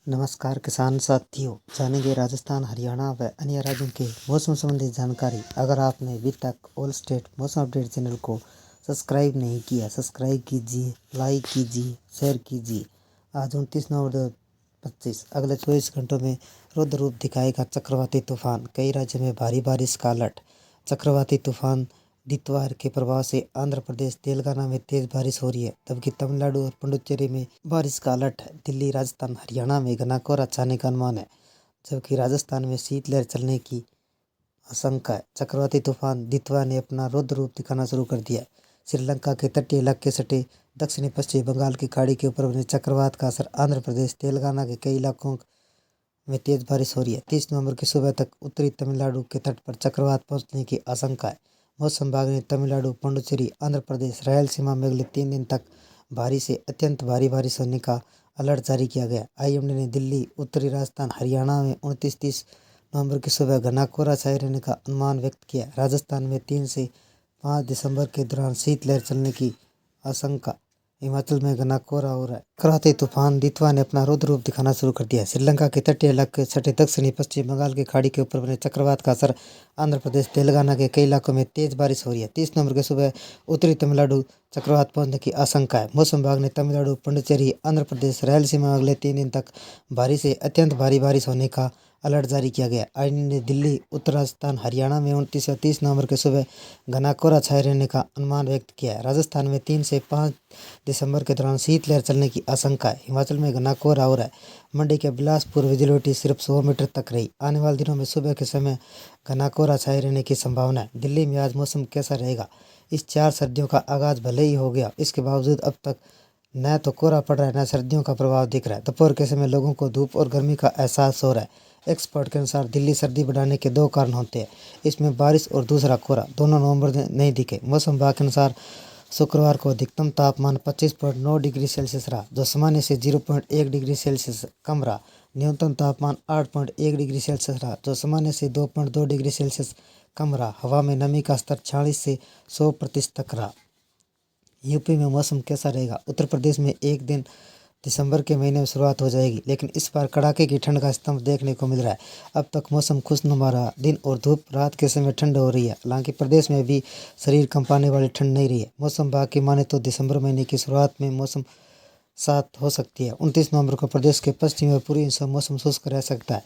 नमस्कार किसान साथियों, जानेंगे राजस्थान, हरियाणा व अन्य राज्यों के मौसम संबंधी जानकारी। अगर आपने अभी तक ऑल स्टेट मौसम अपडेट चैनल को सब्सक्राइब नहीं किया, सब्सक्राइब कीजिए, लाइक कीजिए, शेयर कीजिए। आज 29 नवंबर 2025 अगले 24 घंटों में रुद्र रूप दिखाएगा चक्रवाती तूफान। कई राज्यों में भारी बारिश का अलर्ट। चक्रवाती तूफान दितवार के प्रभाव से आंध्र प्रदेश, तेलंगाना में तेज बारिश हो रही है, जबकि तमिलनाडु और पुडुचेरी में बारिश का अलर्ट है। दिल्ली, राजस्थान, हरियाणा में घना कोहरा छाने का अनुमान है, जबकि राजस्थान में शीतलहर चलने की आशंका है। चक्रवाती तूफान दितवा ने अपना रौद्र रूप दिखाना शुरू कर दिया है। श्रीलंका के तटीय इलाके सटे दक्षिणी पश्चिमी बंगाल की खाड़ी के ऊपर बने चक्रवात का असर आंध्र प्रदेश, तेलंगाना के कई इलाकों में तेज बारिश हो रही है। 30 नवंबर की सुबह तक उत्तरी तमिलनाडु के तट पर चक्रवात पहुंचने की आशंका है। मौसम विभाग ने तमिलनाडु, पुडुचेरी, आंध्र प्रदेश, रायलसीमा में अगले 3 दिन तक भारी से अत्यंत भारी बारिश होने का अलर्ट जारी किया गया। आईएमडी ने दिल्ली, उत्तरी राजस्थान, हरियाणा में 29-30 नवंबर की सुबह घना कोहरा छाए रहने का अनुमान व्यक्त किया। राजस्थान में 3 से 5 दिसंबर के दौरान शीतलहर चलने की आशंका। हिमाचल में घना कोहरा हो रहा है। चक्रवाती तूफान दितवा ने अपना रौद्र रूप दिखाना शुरू कर दिया है। श्रीलंका के तटीय इलाके सटे दक्षिणी पश्चिमी बंगाल की खाड़ी के ऊपर बने चक्रवात का असर आंध्र प्रदेश, तेलंगाना के कई इलाकों में तेज बारिश हो रही है। 30 नवंबर की सुबह उत्तरी तमिलनाडु चक्रवात पहुंचने की आशंका है। मौसम विभाग ने तमिलनाडु, पुडुचेरी, आंध्र प्रदेश, रायलसीमा में अगले 3 दिन तक भारी से अत्यंत भारी बारिश होने का अलर्ट जारी किया गया। आईएमडी ने दिल्ली, उत्तर राजस्थान, हरियाणा में 29 और 30 नवंबर के सुबह घना कोहरा छाए रहने का अनुमान व्यक्त किया है। राजस्थान में 3 से 5 दिसंबर के दौरान शीतलहर चलने की आशंका है। हिमाचल में घना कोहरा हो रहा है। मंडी के बिलासपुर विजिबिलिटी सिर्फ 100 मीटर तक रही। आने वाले दिनों में सुबह के समय घना कोहरा छाए रहने की संभावना है। दिल्ली में आज मौसम कैसा रहेगा? इस 4 सर्दियों का आगाज भले ही हो गया, इसके बावजूद अब तक न तो कोहरा पड़ रहा है, न सर्दियों का प्रभाव दिख रहा है। दोपहर के समय लोगों को धूप और गर्मी का एहसास हो रहा है। एक्सपर्ट के अनुसार दिल्ली सर्दी बढ़ाने के 2 कारण होते हैं, इसमें बारिश और दूसरा कोहरा। दोनों नवंबर में नहीं दिखे। मौसम विभाग के अनुसार शुक्रवार को अधिकतम तापमान 25.9 डिग्री सेल्सियस रहा, जो सामान्य से 0.1 डिग्री सेल्सियस कम रहा। न्यूनतम तापमान 8.1 डिग्री सेल्सियस रहा, जो सामान्य से 2.2 डिग्री सेल्सियस कम रहा। हवा में नमी का स्तर 46 से 100% तक रहा। यूपी में मौसम कैसा रहेगा? उत्तर प्रदेश में एक दिन दिसंबर के महीने में शुरुआत हो जाएगी, लेकिन इस बार कड़ाके की ठंड का स्तंभ देखने को मिल रहा है। अब तक मौसम खुशनुमा रहा। दिन और धूप, रात के समय ठंड हो रही है। हालांकि प्रदेश में भी शरीर कंपाने वाली ठंड नहीं रही है। मौसम विभाग की माने तो दिसंबर महीने की शुरुआत में मौसम साफ हो सकती है। 29 नवंबर को प्रदेश के पश्चिमी और पूर्वी हिस्सों में मौसम शुष्क रह सकता है।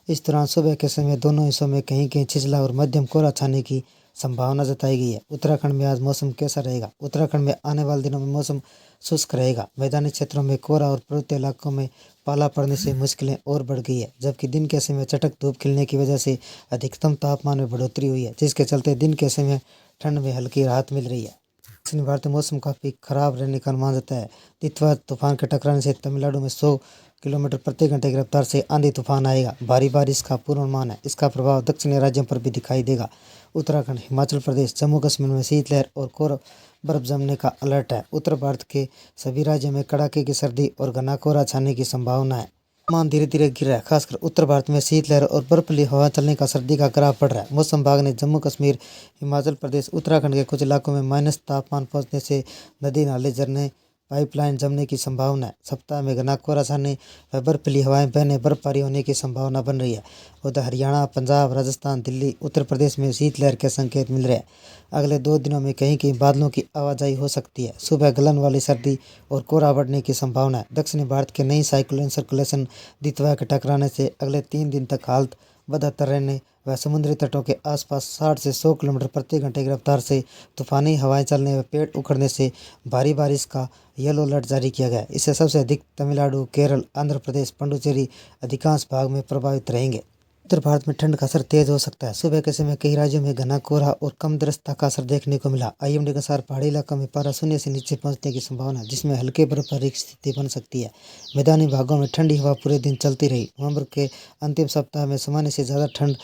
इस दौरान सुबह के समय दोनों हिस्सों में कहीं कहीं छिछला और मध्यम कोहरा छाने की संभावना जताई गई है। उत्तराखंड में आज मौसम कैसा रहेगा? उत्तराखंड में आने वाले दिनों में मौसम शुष्क रहेगा। मैदानी क्षेत्रों में कोहरा और पर्वतीय इलाकों में पाला पड़ने से मुश्किलें और बढ़ गई है, जबकि दिन के समय चटक धूप खिलने की वजह से अधिकतम तापमान में बढ़ोतरी हुई है, जिसके चलते दिन के समय ठंड में हल्की राहत मिल रही है। दक्षिण भारत में मौसम काफ़ी खराब रहने का अनुमान जताया है। तितवा तूफान के टकराने से तमिलनाडु में 100 किलोमीटर प्रति घंटे की रफ्तार से आंधी तूफान आएगा। भारी बारिश का पूर्वानुमान है। इसका प्रभाव दक्षिणी राज्यों पर भी दिखाई देगा। उत्तराखंड, हिमाचल प्रदेश, जम्मू कश्मीर में शीतलहर और कोहरा बर्फ जमने का अलर्ट है। उत्तर भारत के सभी राज्यों में कड़ाके की सर्दी और घना कोहरा छाने की संभावना है। तापमान धीरे धीरे गिर रहा है। खासकर उत्तर भारत में शीतलहर और बर्फीली हवा चलने का सर्दी का ग्राफ पड़ रहा है। मौसम विभाग ने जम्मू कश्मीर, हिमाचल प्रदेश, उत्तराखंड के कुछ इलाकों में माइनस तापमान पहुंचने से नदी, नाले, झरने, पाइपलाइन जमने की संभावना है। सप्ताह में घना कोहरा छाने व बर्फीली हवाएं बहने, बर्फबारी होने की संभावना बन रही है। उधर हरियाणा, पंजाब, राजस्थान, दिल्ली, उत्तर प्रदेश में शीतलहर के संकेत मिल रहे हैं। अगले 2 दिनों में कहीं कहीं बादलों की आवाजाही हो सकती है। सुबह गलन वाली सर्दी और कोहरा बढ़ने की संभावना है। दक्षिणी भारत के नई साइक्लोन सर्कुलेशन दितवा के टकराने से अगले 3 दिन तक हालत बदतर रहने व समुद्री तटों के आसपास 60 से 100 किलोमीटर प्रति घंटे की रफ्तार से तूफानी हवाएं चलने व पेड़ उखड़ने से भारी बारिश का येलो अलर्ट जारी किया गया है। इससे सबसे अधिक तमिलनाडु, केरल, आंध्र प्रदेश, पुडुचेरी अधिकांश भाग में प्रभावित रहेंगे। उत्तर भारत में ठंड का असर तेज हो सकता है। सुबह के समय कई राज्यों में घना कोहरा और कम दृश्यता का असर देखने को मिला। आईएमडी के अनुसार पहाड़ी इलाकों में पारा शून्य से नीचे पहुंचने की संभावना है, जिसमें हल्के बर्फबारी की स्थिति बन सकती है। मैदानी भागों में ठंडी हवा पूरे दिन चलती रही। नवंबर के अंतिम सप्ताह में सामान्य से ज़्यादा ठंड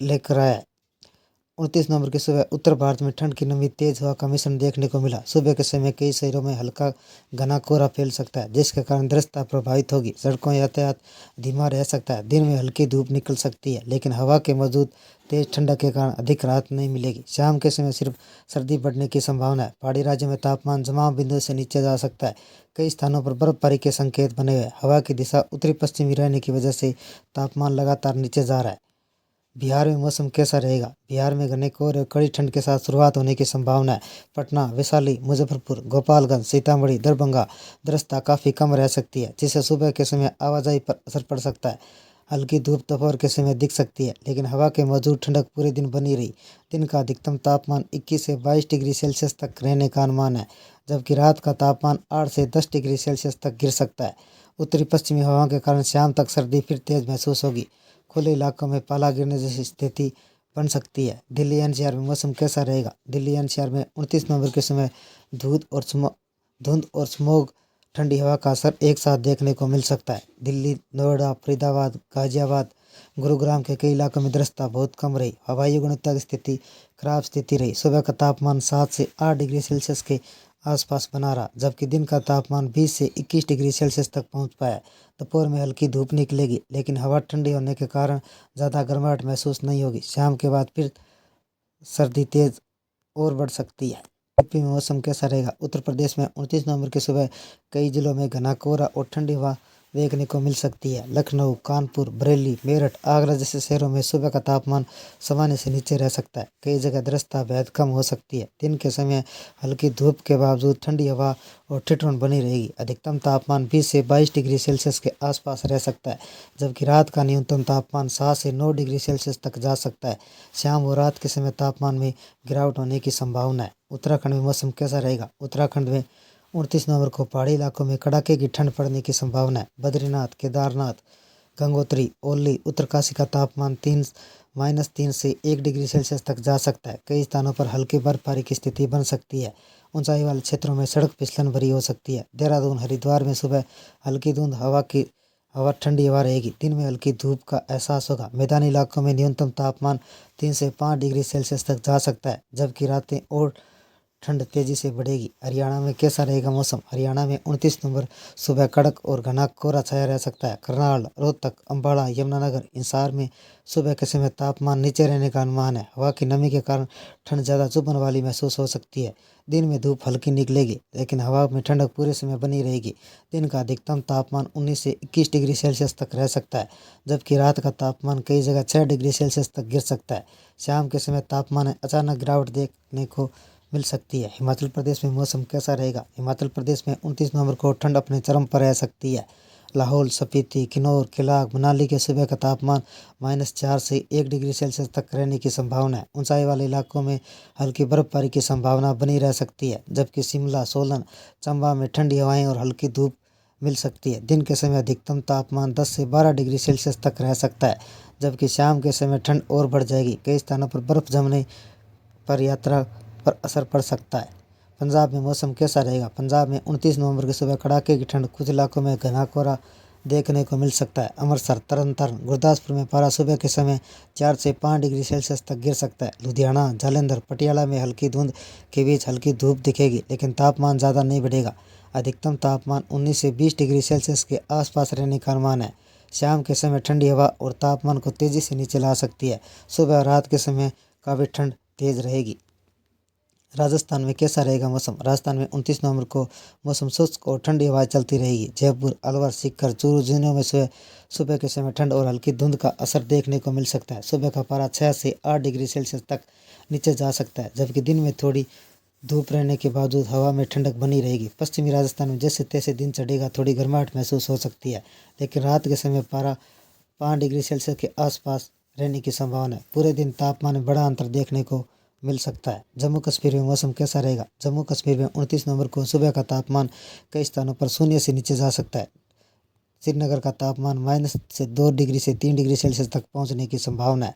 लेकर आया। 29 नवंबर की सुबह उत्तर भारत में ठंड की नमी तेज हवा का मिश्रण देखने को मिला। सुबह के समय कई शहरों में हल्का घना कोहरा फैल सकता है, जिसके कारण दृश्यता प्रभावित होगी। सड़कों यातायात धीमा रह सकता है। दिन में हल्की धूप निकल सकती है, लेकिन हवा के मौजूद तेज ठंडक के कारण अधिक राहत नहीं मिलेगी। शाम के समय सिर्फ सर्दी बढ़ने की संभावना है। पहाड़ी राज्यों में तापमान जमाव बिंदु से नीचे जा सकता है। कई स्थानों पर बर्फबारी के संकेत बने हुए हैं। हवा की दिशा उत्तरी पश्चिमी रहने की वजह से तापमान लगातार नीचे जा रहा है। बिहार में मौसम कैसा रहेगा? बिहार में घने कोहरे और कड़ी ठंड के साथ शुरुआत होने की संभावना है। पटना, वैशाली, मुजफ्फरपुर, गोपालगंज, सीतामढ़ी, दरभंगा दृश्यता काफ़ी कम रह सकती है, जिससे सुबह के समय आवाजाही पर असर पड़ सकता है। हल्की धूप दोपहर के समय दिख सकती है, लेकिन हवा के मौजूद ठंडक पूरे दिन बनी रही। दिन का अधिकतम तापमान 21 से 22 डिग्री सेल्सियस तक रहने का अनुमान है, जबकि रात का तापमान 8 से 10 डिग्री सेल्सियस तक गिर सकता है। उत्तरी पश्चिमी हवाओं के कारण शाम तक सर्दी फिर तेज महसूस होगी। खुले इलाकों में पाला गिरने जैसी स्थिति बन सकती है। दिल्ली एनसीआर में मौसम कैसा रहेगा? दिल्ली एनसीआर में 29 नवंबर के समय धुंध और स्मॉग ठंडी हवा का असर एक साथ देखने को मिल सकता है। दिल्ली, नोएडा, फरीदाबाद, गाजियाबाद, गुरुग्राम के कई इलाकों में दृश्यता बहुत कम रही। हवाई गुणवत्ता की स्थिति खराब स्थिति रही। सुबह का तापमान 7 से 8 डिग्री सेल्सियस के आसपास बना रहा, जबकि दिन का तापमान 20 से 21 डिग्री सेल्सियस तक पहुंच पाया। दोपहर में हल्की धूप निकलेगी, लेकिन हवा ठंडी होने के कारण ज़्यादा गर्माहट महसूस नहीं होगी। शाम के बाद फिर सर्दी तेज और बढ़ सकती है। यूपी में मौसम कैसा रहेगा? उत्तर प्रदेश में 29 नवंबर की सुबह कई जिलों में घना कोहरा और ठंडी हवा देखने को मिल सकती है। लखनऊ, कानपुर, बरेली, मेरठ, आगरा जैसे शहरों में सुबह का तापमान सामान्य से नीचे रह सकता है। कई जगह दृश्यता बेहद कम हो सकती है। दिन के समय हल्की धूप के बावजूद ठंडी हवा और ठिठुरन बनी रहेगी। अधिकतम तापमान 20 से 22 डिग्री सेल्सियस के आसपास रह सकता है, जबकि रात का न्यूनतम तापमान 7 से 9 डिग्री सेल्सियस तक जा सकता है। शाम और रात के समय तापमान में गिरावट होने की संभावना है। उत्तराखंड में मौसम कैसा रहेगा? उत्तराखंड में 29 नवंबर को पहाड़ी इलाकों में कड़ाके की ठंड पड़ने की संभावना है। बद्रीनाथ, केदारनाथ, गंगोत्री, ओली, उत्तरकाशी का तापमान -3 से 1 डिग्री सेल्सियस तक जा सकता है। कई स्थानों पर हल्की बर्फबारी की स्थिति बन सकती है। ऊंचाई वाले क्षेत्रों में सड़क फिसलन भरी हो सकती है। देहरादून, हरिद्वार में सुबह हल्की धुंध हवा ठंडी हवा रहेगी। दिन में हल्की धूप का एहसास होगा। मैदानी इलाकों में न्यूनतम तापमान 3 से 5 डिग्री सेल्सियस तक जा सकता है, जबकि रातें और ठंड तेजी से बढ़ेगी। हरियाणा में कैसा रहेगा मौसम? हरियाणा में 29 नवंबर सुबह कड़क और घना कोहरा छाया रह सकता है। करनाल, रोहतक, अम्बाला, यमुनानगर, हिसार में सुबह के समय तापमान नीचे रहने का अनुमान है। हवा की नमी के कारण ठंड ज़्यादा चुभन वाली महसूस हो सकती है। दिन में धूप हल्की निकलेगी, लेकिन हवा में ठंडक पूरे समय बनी रहेगी। दिन का अधिकतम तापमान 19 से 21 डिग्री सेल्सियस तक रह सकता है, जबकि रात का तापमान कई जगह 6 डिग्री सेल्सियस तक गिर सकता है। शाम के समय तापमान में अचानक गिरावट देखने को मिल सकती है। हिमाचल प्रदेश में मौसम कैसा रहेगा? हिमाचल प्रदेश में 29 नवंबर को ठंड अपने चरम पर रह सकती है। लाहौल, स्पीति, किन्नौर, किलाग, मनाली के सुबह का तापमान -4 से 1 डिग्री सेल्सियस तक रहने की संभावना है। ऊंचाई वाले इलाकों में हल्की बर्फबारी की संभावना बनी रह सकती है, जबकि शिमला, सोलन, चंबा में ठंडी हवाएं और हल्की धूप मिल सकती है। दिन के समय अधिकतम तापमान 10 से 12 डिग्री सेल्सियस तक रह सकता है, जबकि शाम के समय ठंड और बढ़ जाएगी। कई स्थानों पर बर्फ जमने पर यात्रा पर असर पड़ सकता है। पंजाब में मौसम कैसा रहेगा? पंजाब में 29 नवंबर की सुबह कड़ाके की ठंड, कुछ इलाकों में घना कोहरा देखने को मिल सकता है। अमृतसर, तरनतारन, गुरदासपुर में पारा सुबह के समय 4 से 5 डिग्री सेल्सियस तक गिर सकता है। लुधियाना, जालंधर, पटियाला में हल्की धुंध के बीच हल्की धूप दिखेगी, लेकिन तापमान ज़्यादा नहीं बढ़ेगा। अधिकतम तापमान 19 से 20 डिग्री सेल्सियस के आसपास रहने का अनुमान है। शाम के समय ठंडी हवा और तापमान को तेज़ी से नीचे ला सकती है। सुबह और रात के समय काफ़ी ठंड तेज रहेगी। राजस्थान में कैसा रहेगा मौसम? राजस्थान में 29 नवंबर को मौसम शुष्क और ठंडी हवाएं चलती रहेगी। जयपुर, अलवर, सीकर, चूरू जिलों में सुबह के समय ठंड और हल्की धुंध का असर देखने को मिल सकता है। सुबह का पारा 6 से 8 डिग्री सेल्सियस तक नीचे जा सकता है, जबकि दिन में थोड़ी धूप रहने के बावजूद हवा में ठंडक बनी रहेगी। पश्चिमी राजस्थान में जैसे तैसे दिन चढ़ेगा, थोड़ी गर्माहट महसूस हो सकती है, लेकिन रात के समय पारा 5 डिग्री सेल्सियस के आसपास रहने की संभावना है। पूरे दिन तापमान में बड़ा अंतर देखने को मिल सकता है। जम्मू कश्मीर में मौसम कैसा रहेगा? जम्मू कश्मीर में 29 नवंबर को सुबह का तापमान कई स्थानों पर शून्य से नीचे जा सकता है। श्रीनगर का तापमान -2 डिग्री से 3 डिग्री सेल्सियस तक पहुंचने की संभावना है,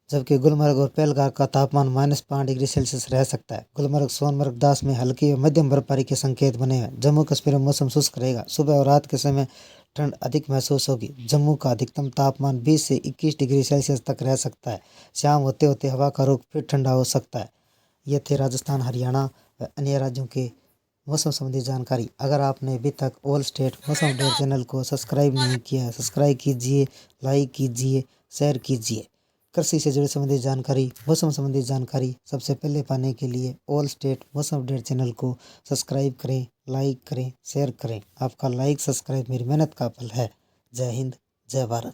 जबकि गुलमर्ग और पहलगाम का तापमान -5 डिग्री सेल्सियस रह सकता है। गुलमर्ग, सोनमर्ग, दास में हल्की और मध्यम बर्फबारी के संकेत बने हैं। जम्मू कश्मीर में मौसम शुष्क रहेगा। सुबह और रात के समय ठंड अधिक महसूस होगी। जम्मू का अधिकतम तापमान 20 से 21 डिग्री सेल्सियस तक रह सकता है। शाम होते होते हवा का रुख फिर ठंडा हो सकता है। ये थे राजस्थान, हरियाणा व अन्य राज्यों के मौसम संबंधी जानकारी। अगर आपने अभी तक ऑल स्टेट मौसम अपडेट चैनल को सब्सक्राइब नहीं किया है, सब्सक्राइब कीजिए, लाइक कीजिए, शेयर कीजिए। कृषि से जुड़ी संबंधित जानकारी, मौसम संबंधी जानकारी सबसे पहले पाने के लिए ऑल स्टेट मौसम अपडेट चैनल को सब्सक्राइब करें, लाइक करें, शेयर करें। आपका लाइक सब्सक्राइब मेरी मेहनत का फल है। जय हिंद, जय भारत।